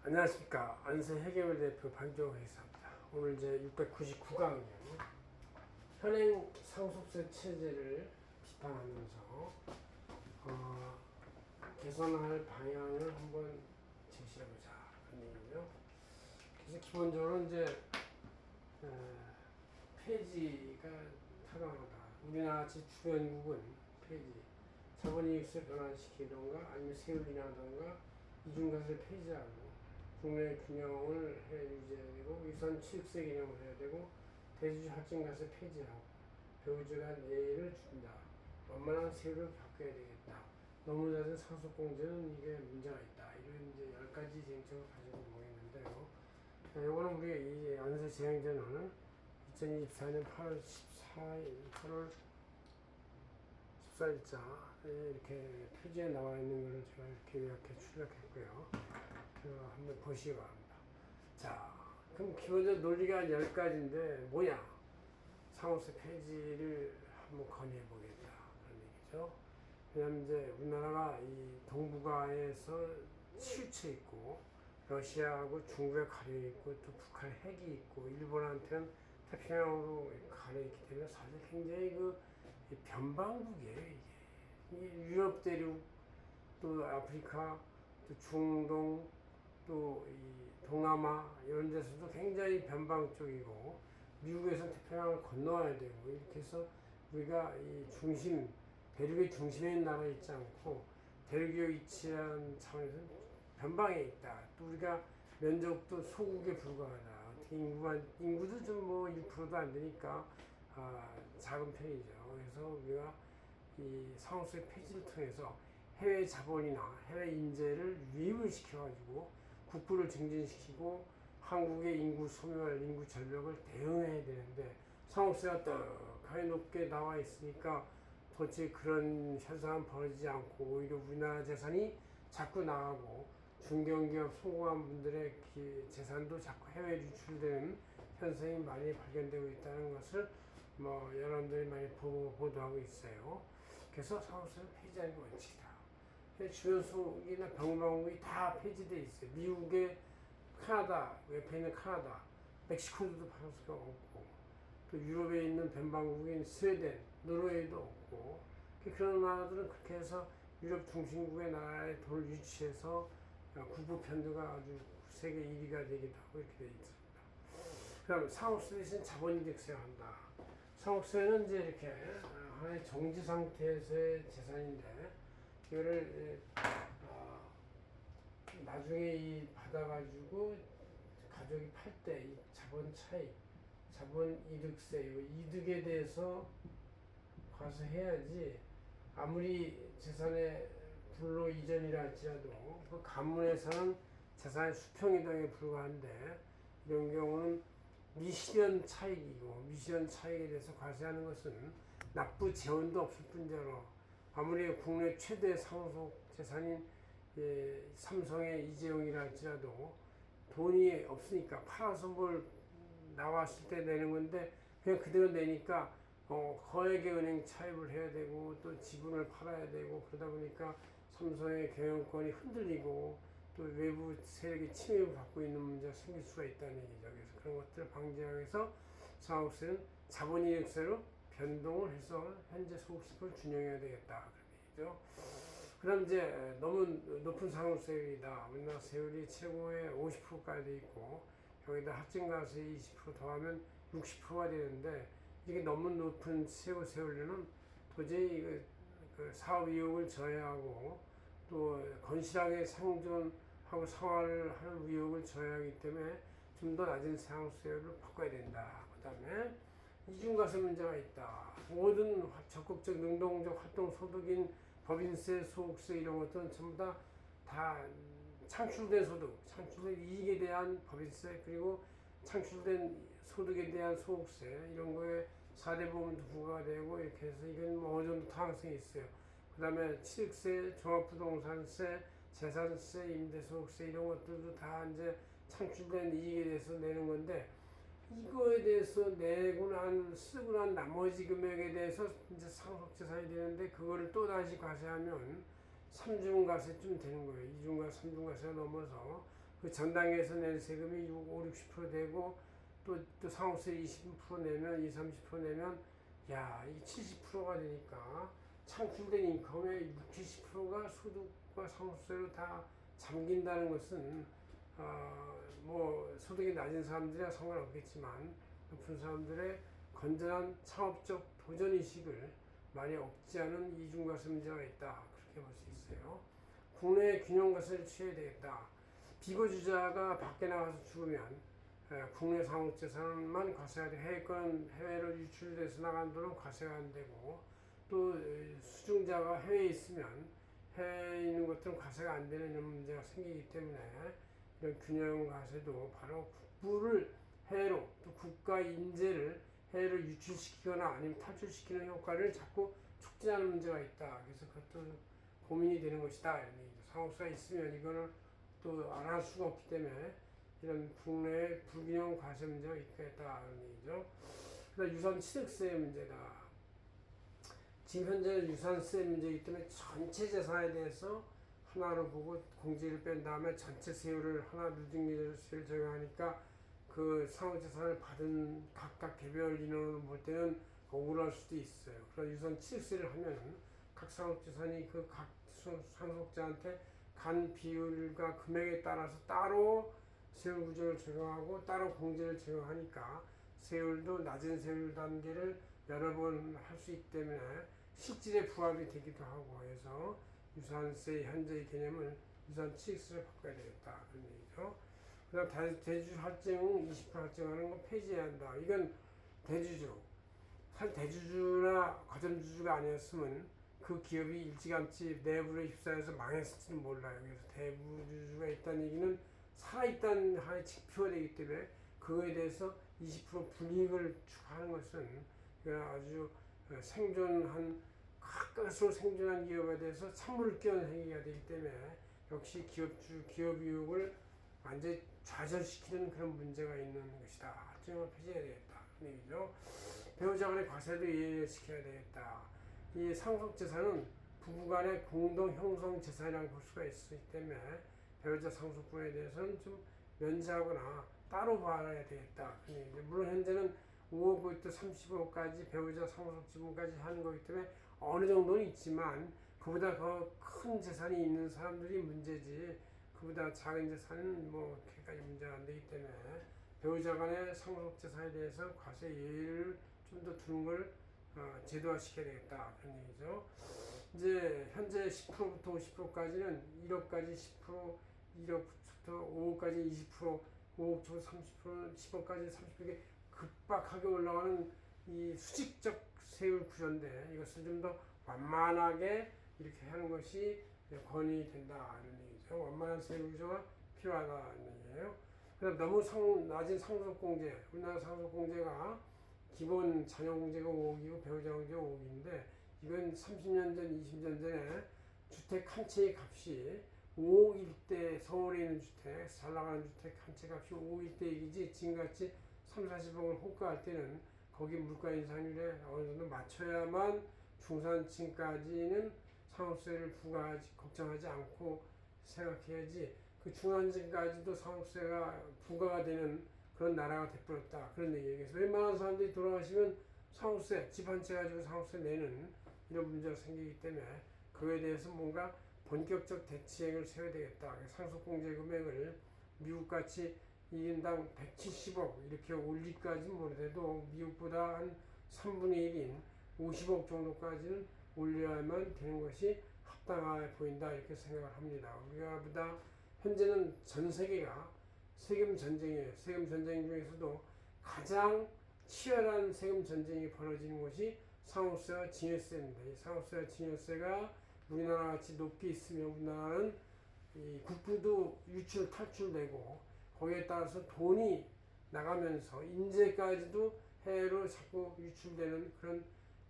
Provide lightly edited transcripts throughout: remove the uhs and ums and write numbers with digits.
안녕하십니까. 안세 해결 대표 방정호 회사입니다. 오늘 이제 699강이에요. 현행 상속세 체제를 비판하면서 개선할 방향을 한번 제시해보자 그런 얘기죠. 그래서 기본적으로 이제 폐지가 타당하다. 우리나라같이 주변국은 폐지, 자본이익세 변환시키던가 아니면 세율이라던가 이중과세를 폐지하고 국내 균형을 유지해야 되고 유산 취득세 개념을 해야 되고 대주주 할증과세 폐지하고 배우자가 예의를 준다. 원만한 세율을 바꿔야 되겠다. 너무 낮은 상속공제는 이게 문제가 있다. 이런 이제 10가지 쟁점을 가지고 모였는데요. 이거는 우리가 이 안세 재행전은 2024년 8월 14일, 8월 14일자 이렇게 표지에 나와 있는 것을 제가 이렇게 이렇게 출력했고요. 한번 보시기 바랍니다. 자, 그럼 기본적으로 논리가 10가지인데 뭐냐? 상호세 폐지를 한번 건의해보겠다. 그런 얘기죠. 왜냐면 이제 우리나라가 이 동북아에서 치우쳐 있고 러시아하고 중국에 가려있고 또 북한 핵이 있고 일본한테는 태평양으로 가려있기 때문에 사실 굉장히 변방국이에요. 이게 유럽 대륙 또 아프리카 또 중동 또 이 동남아 이런 데서도 굉장히 변방 쪽이고 미국에서 태평양을 건너와야 되고 이렇게 해서 우리가 이 중심 대륙의 중심에 있는 나라에 있지 않고 대륙에 위치한 차원에서 변방에 있다. 또 우리가 면적도 소국에 불과하다. 어떻게 인구도 좀 뭐 1%도 안 되니까 작은 편이죠. 그래서 우리가 이 상호세 폐지를 통해서 해외 자본이나 해외 인재를 유입을 시켜가지고 국부를 증진시키고 한국의 인구 소멸, 인구 절벽을 대응해야 되는데 상호세가 떡하니 높게 나와 있으니까 도대체 그런 현상은 벌어지지 않고 오히려 우리나라 재산이 자꾸 나가고 중견기업 성공한 분들의 재산도 자꾸 해외 유출되는 현상이 많이 발견되고 있다는 것을 뭐 여러분들이 많이 보도하고 있어요. 그래서 상호세를 폐지하는 게 원칙이다. 주변 소국이나 병방국이 다 폐지되어 있어요. 미국의 카나다, 옆에 있는 카나다, 멕시코도 팔 수가 없고, 또 유럽에 있는 변방국인 스웨덴, 노르웨이도 없고, 그런 나라들은 그렇게 해서 유럽 중심국의 나라에 돈을 유치해서 국부 편도가 아주 세계 1위가 되기도 하고 이렇게 되어 있습니다. 그럼 상호세 대신 자본이득세를 한다. 상호세는 이제 이렇게 하나의 정지 상태에서의 재산인데, 이거를 나중에 이 받아가지고 가족이 팔 때 이 자본 차익, 자본 이득세, 이득에 대해서 과세해야지 아무리 재산의 불로 이전이라 할지라도 그 가문에서는 재산의 수평이동에 불과한데 이런 경우는 미실현 차익이고 미실현 차익에 대해서 과세하는 것은 납부 재원도 없을 뿐더러 아무리 국내 최대 상속 재산인 삼성의 이재용이라 할지라도 돈이 없으니까 팔아서 뭘 나왔을 때 내는 건데 그냥 그대로 내니까 거액의 은행 차입을 해야 되고 또 지분을 팔아야 되고 그러다 보니까 삼성의 경영권이 흔들리고 또 외부 세력이 침입을 받고 있는 문제가 생길 수가 있다는 얘기죠. 그래서 그런 것들을 방지하기 위해서 상속세는 자본이익세로 변동을 해서 현재 소득세를 준용해야 되겠다. 그런 얘기죠. 그럼 이제 너무 높은 상속세율이다. 우리나라 세율이 최고의 50%까지 돼 있고 여기다 할증과세 20% 더하면 60%가 되는데 이게 너무 높은 세율에는 도저히 그 사업 이익을 저해하고 또 건실하게 생존하고 생활을 하는 의욕을 저해하기 때문에 좀 더 낮은 상속세율을 바꿔야 된다. 그 다음에 이중과세 문제가 있다. 모든 적극적 능동적 활동 소득인 법인세, 소득세 이런 것들은 전부 다 창출된 소득, 창출된 이익에 대한 법인세 그리고 창출된 소득에 대한 소득세 이런 거에 4대 보험도 부과가 되고 이렇게 해서 이건 뭐 어느 정도 타당성이 있어요. 그 다음에 취득세, 종합부동산세, 재산세, 임대소득세 이런 것들도 다 이제 창출된 이익에 대해서 내는 건데 이거에 대해서 내고 쓰고 난 나머지 금액에 대해서 이제 상속재산이 되는데 그거를 또 다시 과세하면 3중과세쯤 되는 거예요. 2중과 3중과세가 넘어서 그 전당에서 낸 세금이 5, 60% 되고 또 상호세 20% 내면 30% 내면 이 70%가 되니까 창출된 인컴의 60, 70%가 소득과 상호세로 다 잠긴다는 것은 뭐 소득이 낮은 사람들이야 상관없겠지만 높은 사람들의 건전한 창업적 도전의식을 많이 억제하는 이중과세 문제가 있다. 그렇게 볼 수 있어요. 국내 균형과세를 취해야 되겠다. 비거주자가 밖에 나가서 죽으면 국내 상업재산만 과세가 돼 해외로 유출돼서 나간 돈은 과세가 안 되고 또 수중자가 해외에 있으면 해외에 있는 것들은 과세가 안 되는 이런 문제가 생기기 때문에 이런 균형과세도 바로 국부를 해외로 또 국가 인재를 해외로 유출시키거나 아니면 탈출시키는 효과를 자꾸 촉진하는 문제가 있다. 그래서 그것도 고민이 되는 것이다. 이런 얘기죠. 상업세가 있으면 이거는 또 안 할 수가 없기 때문에 이런 국내의 불균형 과세 문제가 있겠다. 이런 얘기죠. 그다음 유산 취득세 문제다. 지금 현재 유산세 문제이기 때문에 전체 재산에 대해서 하나로 보고 공제를 뺀 다음에 전체 세율을 하나 누진세율 적용하니까 그 상호재산을 받은 각각 개별 인원으로 볼 때는 억울할 수도 있어요. 그래서 유산 취득세를 하면 각 상호재산이 그 각 상속자한테 간 비율과 금액에 따라서 따로 세율 구조를 적용하고 따로 공제를 적용하니까 세율도 낮은 세율 단계를 여러 번 할 수 있기 때문에 실질에 부합이 되기도 하고 해서 유산세 현재의 개념을 유산 취득세로 바꿔야 되겠다 그런 얘기죠. 그다음 대주주 할증 20% 할증하는 거 폐지해야 한다. 이건 대주주 대주주나 거점주주가 아니었으면 그 기업이 일찌감치 내부에 휩싸여서 망했을지는 몰라요. 그래서 대부주주가 있다는 얘기는 살아있다는 하나의 지표가 되기 때문에 그거에 대해서 20% 불이익을 추가하는 것은 아주 생존한 가까스로 생존한 기업에 대해서 찬물을 끼얹는 행위가 되기 때문에 역시 기업 이익을 완전히 좌절시키는 그런 문제가 있는 것이다. 할증을 폐지해야 되겠다. 그런 얘기죠. 배우자 간의 과세도 이해시켜야 되겠다. 이 상속재산은 부부간의 공동 형성 재산이라고 볼 수가 있기 때문에 배우자 상속분에 대해서는 좀 면제하거나 따로 봐야 되겠다. 물론 현재는 5억부터 30억까지 배우자 상속 지분까지 하는 거기 때문에 어느 정도는 있지만 그보다 더 큰 재산이 있는 사람들이 문제지 그보다 작은 재산은 뭐 그렇게까지 문제가 안 되기 때문에 배우자 간의 상속 재산에 대해서 과세 예외를 좀 더 두는 걸 제도화시켜야 되겠다 그런 얘기죠. 이제 현재 10%부터 50%까지는 1억까지 10%, 1억부터 5억까지 20%, 5억부터 30%, 10억까지 30%게 급박하게 올라가는 이 수직적 세율 구조인데 이것을 좀 더 완만하게 이렇게 하는 것이 권유된다 이런 얘기죠. 완만한 세율 구조가 필요하다 이런 얘기예요. 그다음 너무 낮은 상속공제, 우리나라 상속공제가 기본 자녀공제가 5억이고 배우자 공제가 5억인데 이건 30년 전, 20년 전에 주택 한 채의 값이 5억일 때 서울에 있는 주택, 잘 나가는 주택 한 채 값이 5억일 때 얘기지 지금같이 3, 40억을 호가할 때는 거기 물가 인상률에 어느 정도 맞춰야만 중산층까지는 상속세를 걱정하지 않고 생각해야지 그 중산층까지도 상속세가 부과가 되는 그런 나라가 돼버렸다 그런 얘기예요. 그래서 웬만한 사람들이 돌아가시면 상속세 집 한 채 가지고 상속세 내는 이런 문제가 생기기 때문에 그거에 대해서 뭔가 본격적 대책을 세워야 되겠다. 상속공제 금액을 미국같이 1인당 170억 이렇게 올리기까지는 못해도 미국보다 한 3분의 1인 50억 정도까지는 올려야만 되는 것이 합당해 보인다 이렇게 생각을 합니다. 우리가 보다 현재는 전 세계가 세금 전쟁이에요. 세금 전쟁 중에서도 가장 치열한 세금 전쟁이 벌어지는 것이 상호세와 증여세입니다. 이 상호세와 증여세가 우리나라 같이 높게 있으면 우리나라는 이 국부도 유출 탈출되고 거기에 따라서 돈이 나가면서 인재까지도 해외로 자꾸 유출되는 그런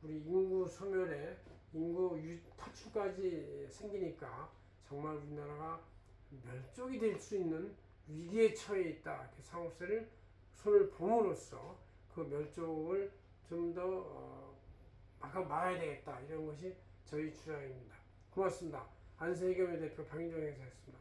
우리 인구 소멸에 인구 탈출까지 생기니까 정말 우리나라가 멸종이 될 수 있는 위기에 처해 있다. 상호세를 손을 봄으로써 그 멸종을 좀 더 막아야 되겠다. 이런 것이 저희 주장입니다. 고맙습니다. 안세겸의 대표 박인종 행사였습니다.